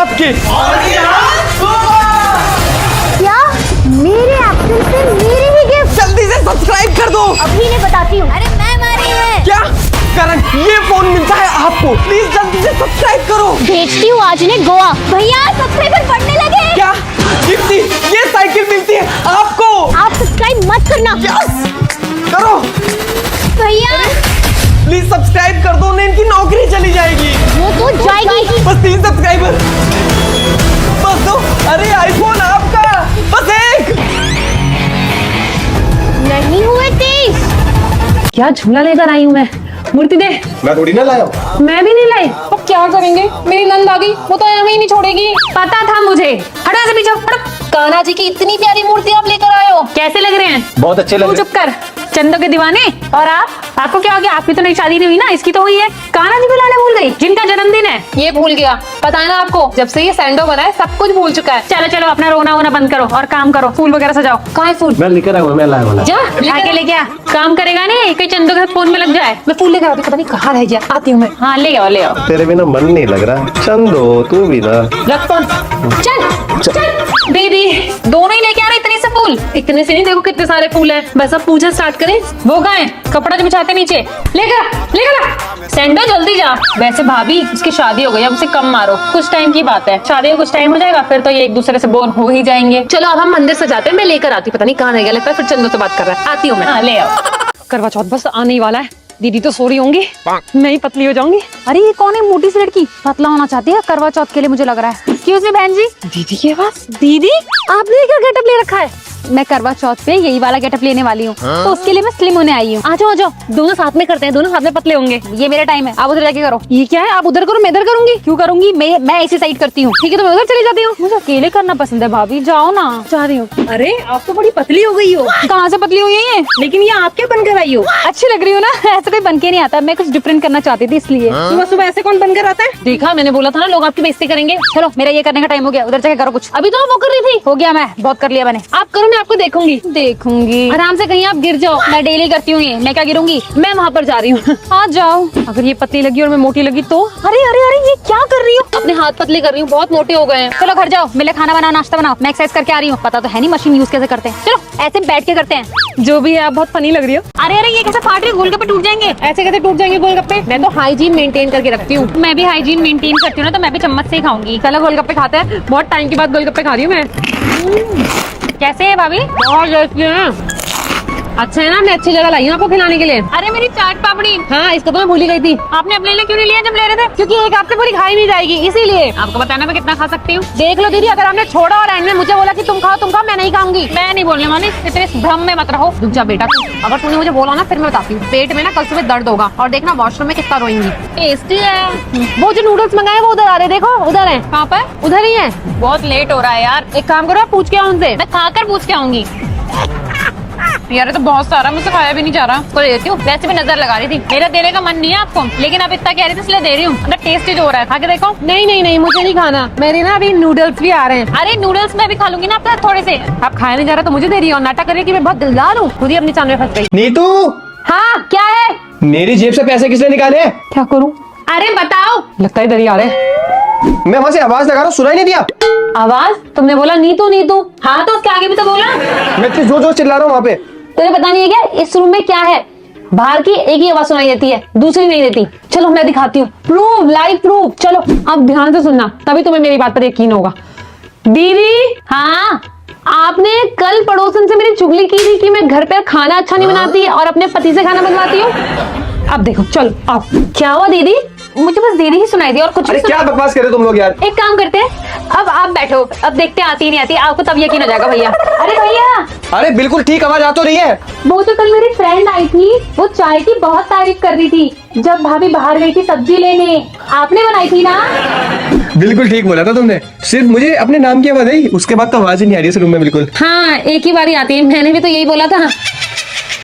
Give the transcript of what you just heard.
आपके। क्या मेरे एक्शन से मेरे ही गिफ्ट? जल्दी से सब्सक्राइब कर दो। अभी नहीं बताती हूँ। अरे मैं मारी है। क्या करण, ये फोन मिलता है आपको, प्लीज जल्दी से सब्सक्राइब करो। भेजती हूँ आज ने गोवा। भैया सब्सक्राइबर बढ़ने लगे। क्या दीप्ति, ये साइकिल मिलती है आपको। आप सब्सक्राइब मत करना। यस करो भैया प्लीज सब्सक्राइब कर दो, नहीं इनकी नौकरी चली जाएगी। वो तो जाएगी। बस 3 सब्सक्राइबर, बस 2। अरे आईफोन आपका, बस 1। नहीं हुए 30। क्या झूला लेकर आई हूँ मैं। मूर्ति दे। मैं थोड़ी ना लाया हूँ। मैं भी नहीं लाई। अब क्या करेंगे, मेरी नंद आ गई, वो तो यहाँ ही नहीं छोड़ेगी। पता था मुझे। हटो ऐसे पीछे हटो। कान्हा जी की इतनी प्यारी मूर्ति आप लेकर आए हो, कैसे लग रहे हैं? बहुत अच्छे लग तू रहे चुप कर, चंदो के दीवाने। और आपको क्या हो गया? आपकी तो नई शादी नहीं हुई ना, इसकी तो हुई है। कान्हा जी को लाने भूल गई, जिनका जन्मदिन है। ये भूल गया, पता है ना आपको, जब से ये सैंडो बना है सब कुछ भूल चुका है। चलो चलो अपना रोना वोना बंद करो और काम करो, फूल वगैरह सजाओ। कहाँ है फूल? मैं लेकर आया हूँ, मैं लाया हूँ। जा आके लेके आ, काम करेगा नहीं कहीं चंदो के फोन में लग जाए। मैं फूल लेकर आती, पता नहीं कहाँ रह गया। आती हूँ मैं। हाँ ले आओ ले आओ। तेरे बिना मन नहीं लग रहा। चंदो तू भी ना। रख फोन। चल दीदी, दोनों ही लेके आ रहे इतने से फूल। इतने से नहीं, देखो कितने सारे फूल हैं। बस अब पूजा स्टार्ट करें। वो कहाँ है? कपड़ा जो बिछाते नीचे लेकर सेंडो जल्दी जा। वैसे भाभी उसकी शादी हो गई, अब उसे कम मारो, कुछ टाइम की बात है। शादी में कुछ टाइम हो जाएगा फिर तो ये एक दूसरे से बोर हो ही जाएंगे। चलो अब हम मंदिर सजाते हैं, मैं लेकर आती, पता नहीं कहाँ रह गया, लगता है फिर चंदो से बात कर रहा है। आती हूँ मैं। हाँ ले आओ। करवा चौथ बस आने ही वाला है, दीदी तो सो रही होंगी, मैं ही पतली हो जाऊंगी। अरे ये कौन है? मोटी सी लड़की पतला होना चाहती है करवा चौथ के लिए, मुझे लग रहा है। क्यों से बहन जी? दीदी के पास। दीदी आपने क्या गेटअप ले रखा है? मैं करवा चौथ पे यही वाला गेटअप लेने वाली हूँ, तो उसके लिए मैं स्लिम होने आई हूँ। आ जाओ आ जाओ, दोनों साथ में करते हैं, दोनों साथ में पतले होंगे। ये मेरा टाइम है, आप उधर जाके करो। ये क्या है? आप उधर करो, मैं इधर करूंगी। क्यों करूंगी? मैं ऐसी साइड करती हूँ, ठीक है? तो मैं उधर चली जाती हूँ, मुझे अकेले करना पसंद है। भाभी जाओ ना। जा रही हूँ। अरे आप तो बड़ी पतली हो गई हो। कहाँ से पतली हुई है? लेकिन ये आप क्या बनकर आई हो? अच्छी लग रही हो ना। ऐसे कोई बन के नहीं आता, मैं कुछ डिफरेंट करना चाहती थी इसलिए। सुबह सुबह ऐसे कौन बनकर आता है? देखा, मैंने बोला था ना लोग आपकी बेइज्जती करेंगे। चलो मेरा ये करने का टाइम हो गया, उधर जाके करो कुछ। अभी तो वो कर रही थी। हो गया, मैं बहुत कर लिया मैंने। आप करो, मैं आपको देखूंगी आराम से, कहीं आप गिर जाओ। मैं डेली करती हूँ ये, मैं क्या गिरूंगी? मैं वहाँ पर जा रही हूँ। आ जाओ। अगर ये पतली लगी और मैं मोटी लगी तो? अरे अरे अरे ये क्या कर रही हो? अपने हाथ पतले कर रही हूँ, बहुत मोटे हो गए हैं। चलो घर जाओ, मेरे खाना बनाओ, नाश्ता बनाओ, मैं एक्सरसाइज करके आ रही हूँ। पता तो है नहीं मशीन यूज कैसे करते हैं। चलो ऐसे बैठ के करते हैं। जो भी है आप बहुत फनी लग रही हो। अरे अरे ये कैसे फाट रही है? गोलगप्पे टूट जाएंगे। ऐसे कैसे टूट जाएंगे गोलगप्पे? मैं तो हाइजीन मेंटेन करके रखती हूँ। मैं भी हाइजीन मेंटेन करती हूँ ना, तो मैं भी चम्मच से ही खाऊंगी। चलो गोलगप्पे खाते हैं, बहुत टाइम के बाद गोलगप्पे खा रही हूँ मैं। कैसे है भाभी? बहुत टेस्टी है। अच्छा है ना, मैं अच्छी जगह लाई हूँ आपको खिलाने के लिए। अरे मेरी चाट पापड़ी। हाँ इसको तो मैं भूल ही गई थी। आपने अपने लिए क्यों नहीं लिया जब ले रहे थे? क्योंकि एक आपसे पूरी खाई नहीं जाएगी, इसीलिए। आपको बताना मैं कितना खा सकती हूँ। देख लो दीदी, अगर आपने छोड़ा और एंड में मुझे बोला कि तुम खाओ, मैं नहीं खाऊंगी। मैं नहीं बोलने वाली, इतने भ्रम में मत रहो। रुक जा बेटा, अगर तूने मुझे बोला ना फिर मैं बताती हूँ। पेट में ना कल सुबह दर्द होगा और देखना वॉशरूम में कितना रोएंगी। टेस्टी है। वो जो नूडल्स मंगाए वो उधर आ रहे, देखो उधर है। कहाँ पर? उधर ही है। बहुत लेट हो रहा है यार, एक काम करो, पूछ के आओ उनसे। मैं खाकर पूछ के आऊंगी। यार तो बहुत सारा, मुझसे खाया भी नहीं जा रहा। तो देती हूँ, वैसे भी नजर लगा रही थी। मेरा देने का मन नहीं है आपको, लेकिन आप इतना कह रही थी इसलिए दे रही हूँ। मतलब टेस्टी जो हो रहा है, खा के देखो। नहीं मुझे नहीं खाना, मेरे ना अभी नूडल्स भी आ रहे हैं। अरे नूडल्स मैं भी खा लूंगी ना आपका थोड़े से। आप खाया नहीं जा रहा तो मुझे दे रही हो, नाटक कर रही है कि मैं बहुत दिलदार हूँ, खुद ही अपनी चांद में फंस गई। नीतू, हाँ क्या है? मेरी जेब से पैसे किसने निकाले? क्या करूँ? अरे बताओ। लगता है इधर ही आ रहे। मैं वहाँ से आवाज लगा रहा हूँ, सुनाई नहीं दिया? आवाज? तुमने बोला नीतू नीतू। हाँ तो उसके आगे भी तो बोला। मैं इतनी जोर जोर चिल्ला रहा हूँ वहाँ पे। तुम्हें पता नहीं है क्या इस रूम में क्या है? बाहर की एक ही आवाज सुनाई देती है, दूसरी नहीं देती। चलो मैं दिखाती हूँ, प्रूफ, लाइव प्रूफ। चलो अब ध्यान से सुनना, तभी तुम्हें मेरी बात पर यकीन होगा। दीदी, हाँ आपने कल पड़ोसन से मेरी चुगली की थी कि मैं घर पर खाना अच्छा नहीं बनाती और अपने पति से खाना बनवाती हूँ। अब देखो, चलो आओ। क्या हुआ दीदी? मुझे बस दीदी ही सुनाई दी और कुछ। अरे क्या बकवास कर रहे हो तुम लोग यार? एक काम करते हैं, अब आप बैठो, अब देखते हैं आती नहीं आती, आपको तब यकीन हो जाएगा भैया। अरे भैया, अरे बिल्कुल ठीक आवाज आ तो रही है। वो तो कल मेरी फ्रेंड आई थी, वो चाय की बहुत तारीफ कर रही थी जब भाभी बाहर गई थी सब्जी लेने। आपने बनाई थी ना? बिल्कुल ठीक बोला था तुमने, सिर्फ मुझे अपने नाम की आवाज आई, उसके बाद तो आवाज ही नहीं आ रही इस रूम में बिल्कुल। हाँ एक ही बारी आती है, मैंने भी तो यही बोला था।